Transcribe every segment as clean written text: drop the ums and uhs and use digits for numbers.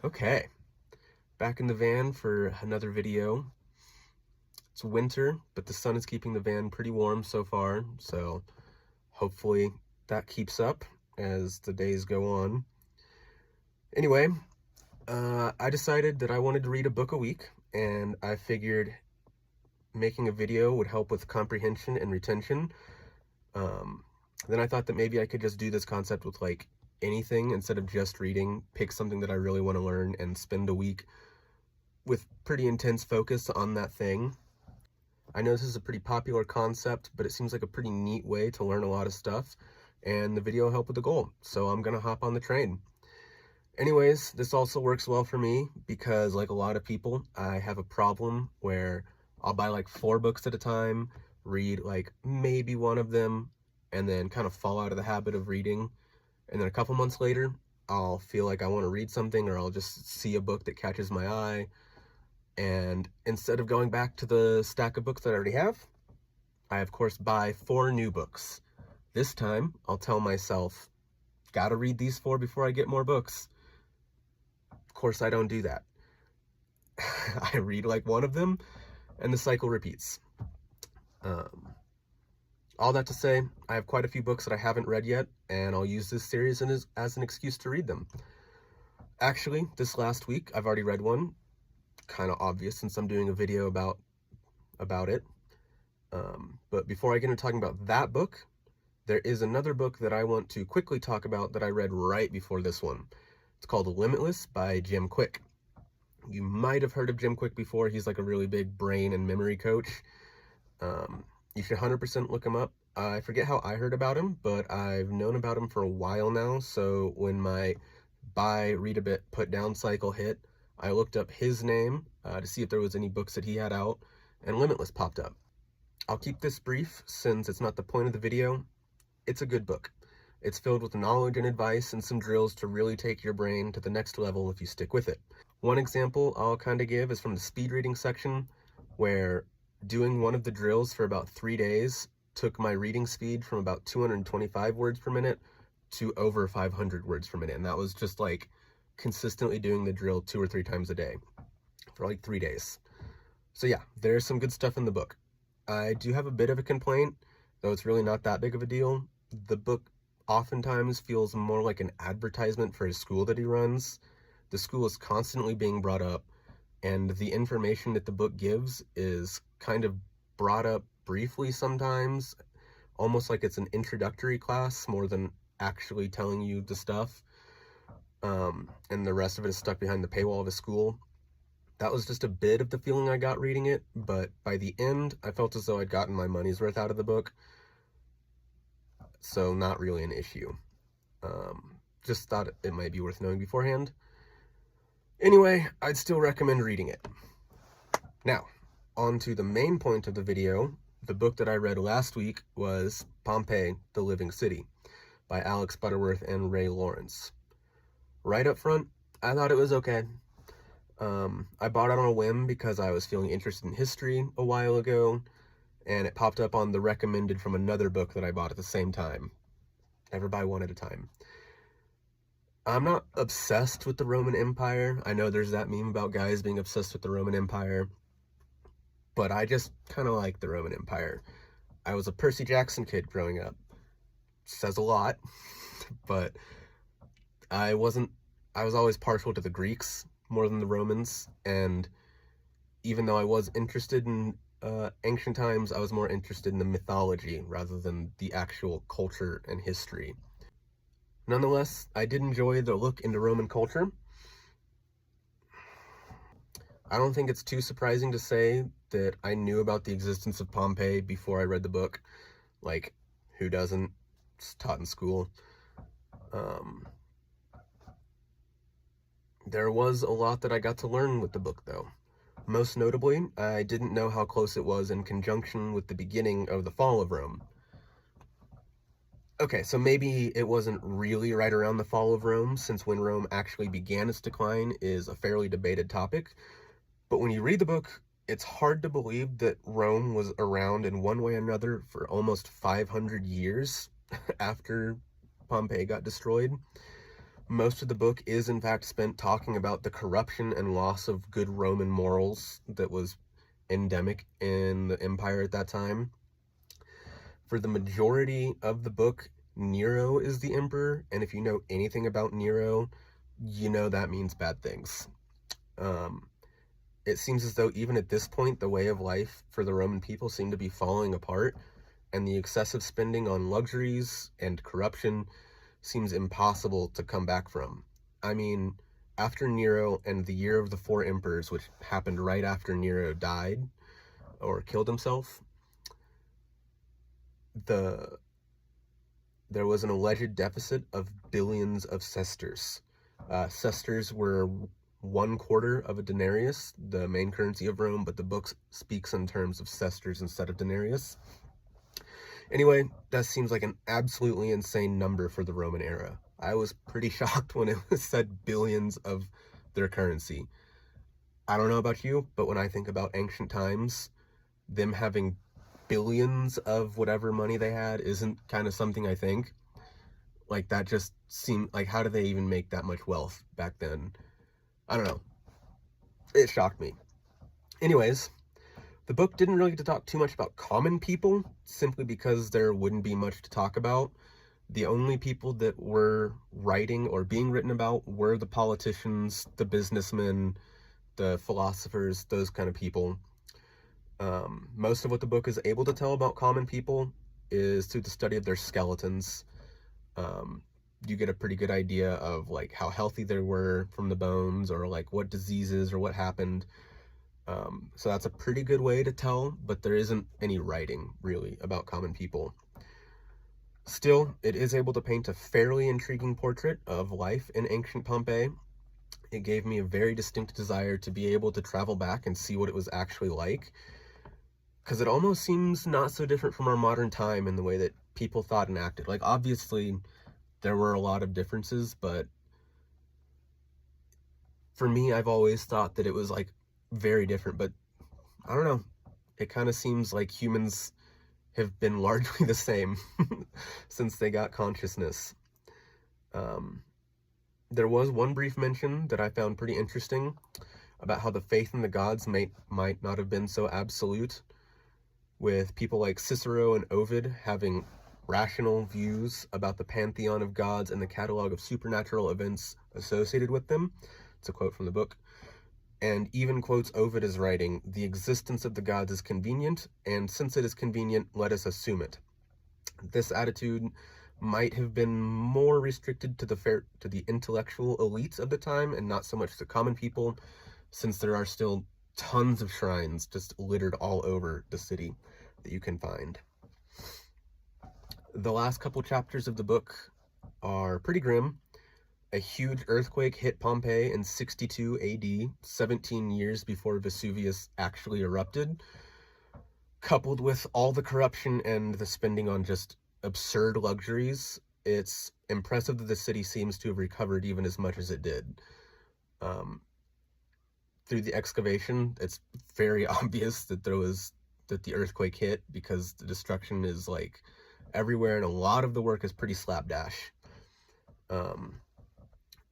Okay, back in the van for another video. It's winter, but the sun is keeping the van pretty warm so far, so hopefully that keeps up as the days go on. Anyway, I decided that I wanted to read a book a week, and I figured making a video would help with comprehension and retention. Um, then I thought that maybe I could just do this concept with like anything instead of just reading, pick something that I really want to learn and spend a week with pretty intense focus on that thing. I know this is a pretty popular concept, but it seems like a pretty neat way to learn a lot of stuff, and the video will help with the goal, so I'm gonna hop on the train. Anyways, this also works well for me because, like a lot of people, I have a problem where I'll buy like 4 books at a time, read like maybe one of them, and then kind of fall out of the habit of reading. And then a couple months later, I'll feel like I want to read something, or I'll just see a book that catches my eye. And instead of going back to the stack of books that I already have, I of course buy 4 new books. This time, I'll tell myself, gotta read these 4 before I get more books. Of course, I don't do that. I read like one of them, and the cycle repeats. All that to say, I have quite a few books that I haven't read yet, and I'll use this series as an excuse to read them. Actually, this last week, I've already read one. Kind of obvious since I'm doing a video about it. But before I get into talking about that book, there is another book that I want to quickly talk about that I read right before this one. It's called Limitless by Jim Kwik. You might have heard of Jim Kwik before. He's like a really big brain and memory coach. You should 100% look him up. I forget how I heard about him, but I've known about him for a while now, so when my buy, read a bit, put down cycle hit, I looked up his name to see if there was any books that he had out, and Limitless popped up. I'll keep this brief since it's not the point of the video. It's a good book. It's filled with knowledge and advice and some drills to really take your brain to the next level if you stick with it. One example I'll kind of give is from the speed reading section, where doing one of the drills for about 3 days took my reading speed from about 225 words per minute to over 500 words per minute. And that was just like consistently doing the drill 2 or 3 times a day for like 3 days. So yeah, there's some good stuff in the book. I do have a bit of a complaint, though it's really not that big of a deal. The book oftentimes feels more like an advertisement for a school that he runs. The school is constantly being brought up, and the information that the book gives is kind of brought up briefly sometimes, almost like it's an introductory class more than actually telling you the stuff. And the rest of it is stuck behind the paywall of a school. That was just a bit of the feeling I got reading it, but by the end, I felt as though I'd gotten my money's worth out of the book, so not really an issue. Just thought it might be worth knowing beforehand. Anyway, I'd still recommend reading it. Now, on to the main point of the video. The book that I read last week was Pompeii, the Living City by Alex Butterworth and Ray Lawrence. Right up front, I thought it was okay. I bought it on a whim because I was feeling interested in history a while ago, and it popped up on the recommended from another book that I bought at the same time. Never buy one at a time. I'm not obsessed with the Roman Empire. I know there's that meme about guys being obsessed with the Roman Empire, but I just kind of like the Roman Empire. I was a Percy Jackson kid growing up. Says a lot, but I was always partial to the Greeks more than the Romans, and even though I was interested in ancient times, I was more interested in the mythology rather than the actual culture and history. Nonetheless, I did enjoy the look into Roman culture. I don't think it's too surprising to say that I knew about the existence of Pompeii before I read the book. Like, who doesn't? It's taught in school. There was a lot that I got to learn with the book, though. Most notably, I didn't know how close it was in conjunction with the beginning of the fall of Rome. Okay, so maybe it wasn't really right around the fall of Rome, since when Rome actually began its decline is a fairly debated topic. But when you read the book, it's hard to believe that Rome was around in one way or another for almost 500 years after Pompeii got destroyed. Most of the book is in fact spent talking about the corruption and loss of good Roman morals that was endemic in the empire at that time. For the majority of the book, Nero is the emperor, and if you know anything about Nero, you know that means bad things. It seems as though even at this point, the way of life for the Roman people seemed to be falling apart, and the excessive spending on luxuries and corruption seems impossible to come back from. I mean, after Nero and the Year of the Four Emperors, which happened right after Nero died or killed himself, there was an alleged deficit of billions of sesterces. Sesterces were 1/4 of a denarius, the main currency of Rome, but the book speaks in terms of sesterces instead of denarius. Anyway, that seems like an absolutely insane number for the Roman era. I was pretty shocked when it was said billions of their currency. I don't know about you, but when I think about ancient times, them having billions of whatever money they had isn't kind of something I think. Like, that just seemed like, how did they even make that much wealth back then? I don't know. It shocked me. Anyways, the book didn't really get to talk too much about common people, simply because there wouldn't be much to talk about. The only people that were writing or being written about were the politicians, the businessmen, the philosophers, those kind of people. Most of what the book is able to tell about common people is through the study of their skeletons. You get a pretty good idea of like how healthy they were from the bones, or like what diseases or what happened. So that's a pretty good way to tell, but there isn't any writing really about common people. Still, it is able to paint a fairly intriguing portrait of life in ancient Pompeii. It gave me a very distinct desire to be able to travel back and see what it was actually like, because it almost seems not so different from our modern time in the way that people thought and acted. Like, obviously, there were a lot of differences, but for me, I've always thought that it was, like, very different. But I don't know. It kind of seems like humans have been largely the same since they got consciousness. There was one brief mention that I found pretty interesting about how the faith in the gods might not have been so absolute, with people like Cicero and Ovid having rational views about the pantheon of gods and the catalog of supernatural events associated with them. It's a quote from the book. And even quotes Ovid as writing, "The existence of the gods is convenient, and since it is convenient, let us assume it." This attitude might have been more restricted to the intellectual elites of the time, and not so much to common people, since there are still tons of shrines just littered all over the city that you can find. The last couple chapters of the book are pretty grim. A huge earthquake hit Pompeii in 62 AD, 17 years before Vesuvius actually erupted. Coupled with all the corruption and the spending on just absurd luxuries, it's impressive that the city seems to have recovered even as much as it did. Through the excavation, it's very obvious that the earthquake hit, because the destruction is like everywhere, and a lot of the work is pretty slapdash.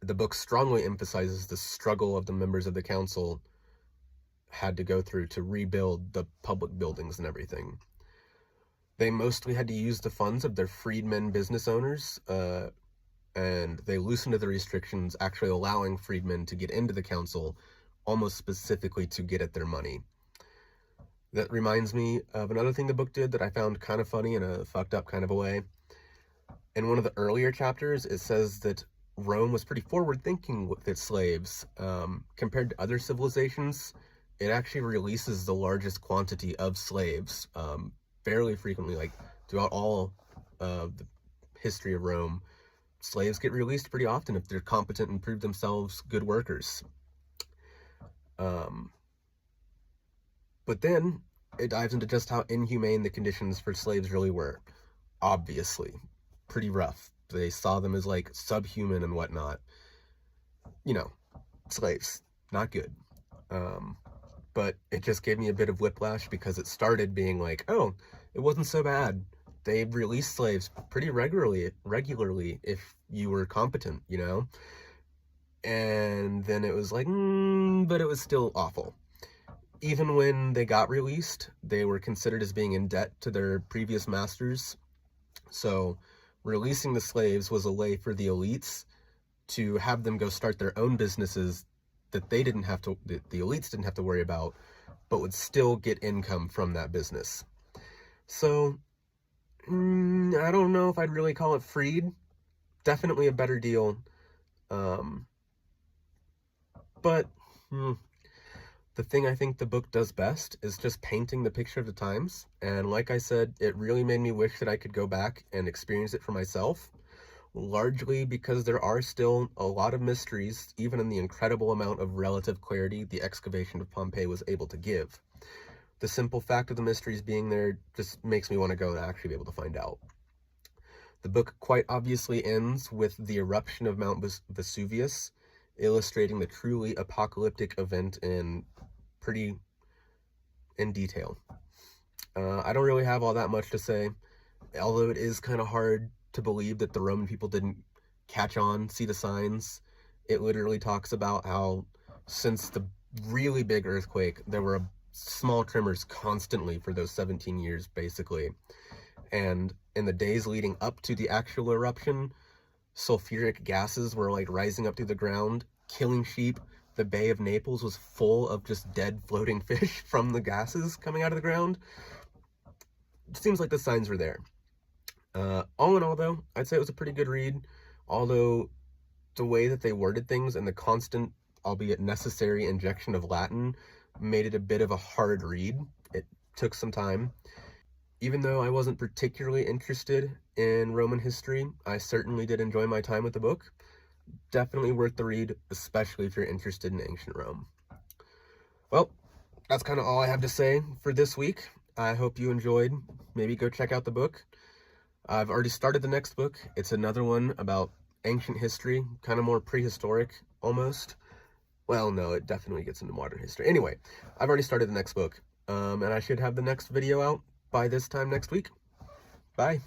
The book strongly emphasizes the struggle of the members of the council had to go through to rebuild the public buildings and everything. They mostly had to use the funds of their freedmen business owners, and they loosened the restrictions, actually allowing freedmen to get into the council almost specifically to get at their money. That reminds me of another thing the book did that I found kind of funny in a fucked up kind of a way. In one of the earlier chapters, it says that Rome was pretty forward-thinking with its slaves. Compared to other civilizations, it actually releases the largest quantity of slaves fairly frequently. Like, throughout all of the history of Rome, slaves get released pretty often if they're competent and prove themselves good workers. But then it dives into just how inhumane the conditions for slaves really were. Obviously, pretty rough. They saw them as like subhuman and whatnot. You know, slaves, not good. But it just gave me a bit of whiplash, because it started being like, oh, it wasn't so bad. they released slaves pretty regularly if you were competent, you know? And then it was like, but it was still awful. Even when they got released, they were considered as being in debt to their previous masters. So releasing the slaves was a way for the elites to have them go start their own businesses that the elites didn't have to worry about, but would still get income from that business. So, I don't know if I'd really call it freed. Definitely a better deal. But the thing I think the book does best is just painting the picture of the times. And like I said, it really made me wish that I could go back and experience it for myself. Largely because there are still a lot of mysteries, even in the incredible amount of relative clarity the excavation of Pompeii was able to give. The simple fact of the mysteries being there just makes me want to go and actually be able to find out. The book quite obviously ends with the eruption of Mount Vesuvius, illustrating the truly apocalyptic event in detail. I don't really have all that much to say, although it is kind of hard to believe that the Roman people didn't catch on, see the signs. It literally talks about how since the really big earthquake, there were small tremors constantly for those 17 years, basically. And in the days leading up to the actual eruption, sulfuric gases were like rising up through the ground, killing sheep. The Bay of Naples was full of just dead floating fish from the gases coming out of the ground. It seems like the signs were there. All in all, though, I'd say it was a pretty good read, although the way that they worded things and the constant, albeit necessary, injection of Latin made it a bit of a hard read. It took some time. Even though I wasn't particularly interested in Roman history, I certainly did enjoy my time with the book. Definitely worth the read, especially if you're interested in ancient Rome. Well, that's kind of all I have to say for this week. I hope you enjoyed. Maybe go check out the book. I've already started the next book. It's another one about ancient history, kind of more prehistoric, almost. Well, no, it definitely gets into modern history. Anyway, I've already started the next book, and I should have the next video out by this time next week. Bye.